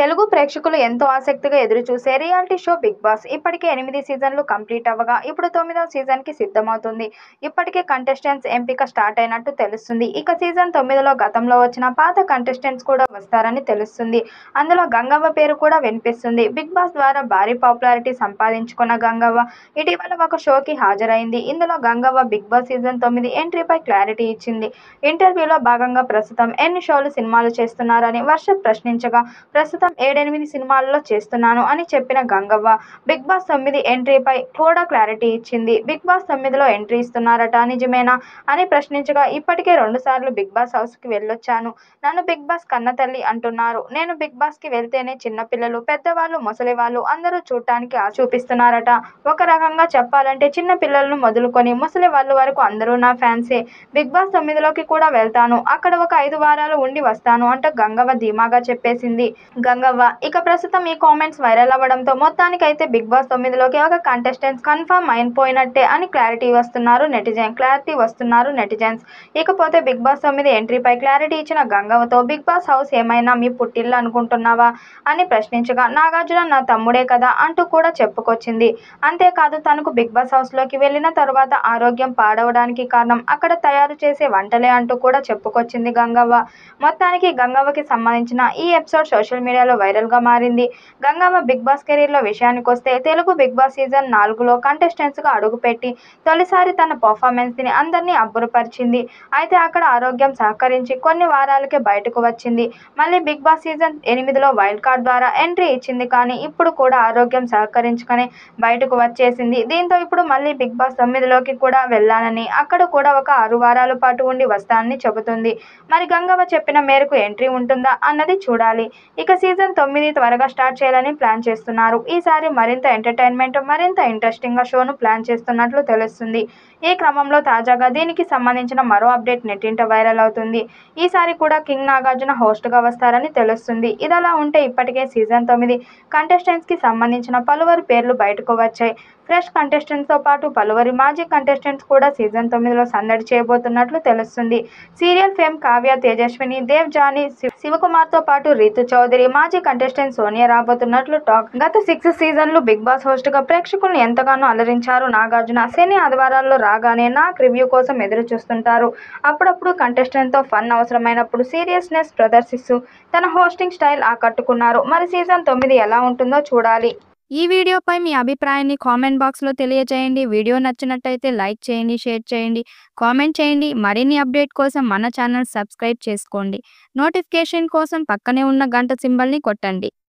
తెలుగు ప్రేక్షకులు ఎంతో ఆసక్తిగా ఎదురుచూసే రియాలిటీ షో 'బిగ్ బాస్' ఇప్పటికే 8 సీజన్లు కంప్లీట్ అవ్వగా ఇప్పుడు 9వ సీజన్‌కి సిద్ధమవుతుంది. ఇప్పటికే కంటెస్టెంట్స్ ఎంపిక స్టార్ట్ అయినట్టు తెలుస్తుంది. ఇక సీజన్ 9లో గతంలో వచ్చిన పాత కంటెస్టెంట్స్ కూడా వస్తారని తెలుస్తుంది. అందులో గంగవ్వ పేరు కూడా వినిపిస్తుంది. 'బిగ్ బాస్' ద్వారా భారీ పాపులారిటీ సంపాదించుకున్న గంగవ్వ ఇటీవల ఒక షోకి హాజరైంది. ఇందులో గంగవ్వ 'బిగ్ బాస్' సీజన్ 9 ఎంట్రీపై క్లారిటీ ఇచ్చింది. ఇంటర్వ్యూలో భాగంగా ప్రస్తుతం ఎన్ని షోలు, సినిమాలు చేస్తున్నారని వర్ష ప్రశ్నించగా ప్రస్తుతం 7-8 సినిమాల్లో చేస్తున్నాను అని చెప్పిన గంగవ్వ 'బిగ్ బాస్ 9' ఎంట్రీపై కూడా క్లారిటీ ఇచ్చింది. 'బిగ్ బాస్ 9లో ఎంట్రీ ఇస్తున్నారట నిజమేనా' అని ప్రశ్నించగా ఇప్పటికే 2 సార్లు 'బిగ్ బాస్' హౌస్‌కి వెళ్లొచ్చాను. నన్ను 'బిగ్ బాస్' కన్నతల్లి అంటున్నారు. నేను 'బిగ్ బాస్'కి వెళ్తేనే చిన్నపిల్లలు, పెద్దవాళ్లు, ముసలివాళ్లు అందరూ చూడటానికి ఆసక్తి చూపిస్తున్నారట. ఒక రకంగా చెప్పాలంటే చిన్న పిల్లలను మొదలుకొని ముసలి వాళ్ల వరకు అందరూ నా ఫ్యాన్సే. 'బిగ్ బాస్ 9లోకి కూడా వెళ్తాను. అక్కడ ఒక 5 వారాలు ఉండి వస్తాను అంటూ గంగవ్వ ధీమాగా చెప్పేసింది. గంగవ్వ ఇక ప్రస్తుతం ఈ కామెంట్స్ వైరల్ అవ్వడంతో మొత్తానికైతే 'బిగ్ బాస్ 9లోకి ఒక కంటెస్టెంట్ కన్ఫర్మ్ అయిపోయినట్టే అని క్లారిటీ వస్తున్నారు నెటిజన్స్. ఇకపోతే 'బిగ్ బాస్ 9' ఎంట్రీపై క్లారిటీ ఇచ్చిన గంగవ్వతో 'బిగ్ బాస్ హౌస్ ఏమైనా మీ పుట్టిల్లు అనుకుంటున్నావా' అని ప్రశ్నించగా 'నాగార్జున నా తమ్ముడే కదా' అంటూ కూడా చెప్పుకొచ్చింది. అంతేకాదు తనకు 'బిగ్ బాస్' హౌస్‌లోకి వెళ్లిన తర్వాత ఆరోగ్యం పాడవడానికి కారణం అక్కడ తయారు చేసే వంటలే అంటూ కూడా చెప్పుకొచ్చింది గంగవ్వ. మొత్తానికి గంగవ్వకి సంబంధించిన ఈ ఎపిసోడ్ సోషల్ మీడియాలో వైరల్గా మారింది. గంగవ్వ 'బిగ్ బాస్' కెరీర్లో విషయానికొస్తే తెలుగు 'బిగ్ బాస్' సీజన్ 4లో కంటెస్టెంట్స్‌గా అడుగుపెట్టి తొలిసారి తన పర్ఫార్మెన్స్‌ని అందరినీ అబ్బురపరిచింది. అయితే అక్కడ ఆరోగ్యం సహకరించి కొన్ని వారాలకే బయటకు వచ్చింది. మళ్లీ 'బిగ్ బాస్' సీజన్ 8లో వైల్డ్ కార్డ్ ద్వారా ఎంట్రీ ఇచ్చింది. కానీ ఇప్పుడు కూడా ఆరోగ్యం సహకరించకనే బయటకు వచ్చేసింది. దీంతో ఇప్పుడు మళ్లీ 'బిగ్ బాస్ 9లోకి కూడా వెళ్లానని, అక్కడ కూడా ఒక 6 వారాల పాటు ఉండి వస్తానని చెబుతుంది. మరి గంగవ్వ చెప్పిన మేరకు ఎంట్రీ ఉంటుందా అన్నది చూడాలి. ఇక సీజన్ 9 త్వరగా స్టార్ట్ చేయాలని ప్లాన్ చేస్తున్నారు. ఈసారి మరింత ఎంటర్టైన్మెంట్, మరింత ఇంట్రెస్టింగ్‌గా షోను ప్లాన్ చేస్తున్నట్లు తెలుస్తుంది. ఈ క్రమంలో తాజాగా దీనికి సంబంధించిన మరో అప్డేట్ నెట్టింట వైరల్ అవుతుంది. ఈసారి కూడా కింగ్ నాగార్జున హోస్ట్‌గా వస్తారని తెలుస్తుంది. ఇదిలా ఉంటే ఇప్పటికే సీజన్ 9 కంటెస్టెంట్స్‌కి సంబంధించిన పలువురు పేర్లు బయటకు వచ్చాయి. ఫ్రెష్ కంటెస్టెంట్స్‌తో పాటు పలువురు మాజీ కంటెస్టెంట్స్ కూడా సీజన్ 9లో సందడి చేయబోతున్నట్లు తెలుస్తుంది. సీరియల్ ఫేమ్ కావ్య, తేజస్విని, దేవ్ జానీ, శివకుమార్‌తో పాటు రీతూ చౌదరి, మాజీ కంటెస్టెంట్ సోనియా రాబోతున్నట్లు టాక్. గత 6 సీజన్లు 'బిగ్ బాస్' హోస్ట్‌గా ప్రేక్షకులను ఎంతగానో అలరించారు నాగార్జున. శని, ఆదివారాల్లో రాగానే నాక్ రివ్యూ కోసం ఎదురుచూస్తుంటారు. అప్పుడప్పుడు కంటెస్టెంట్‌తో ఫన్, అవసరమైనప్పుడు సీరియస్నెస్ ప్రదర్శిస్తూ తన హోస్టింగ్ స్టైల్ ఆకట్టుకున్నారు. మరి సీజన్ 9 ఎలా ఉంటుందో చూడాలి. ఈ వీడియోపై మీ అభిప్రాయాన్ని కామెంట్ బాక్స్లో తెలియజేయండి. వీడియో నచ్చినట్టయితే లైక్ చేయండి, షేర్ చేయండి, కామెంట్ చేయండి. మరిన్ని అప్డేట్ కోసం మన ఛానల్ సబ్స్క్రైబ్ చేసుకోండి. నోటిఫికేషన్ కోసం పక్కనే ఉన్న గంట సింబల్ని కొట్టండి.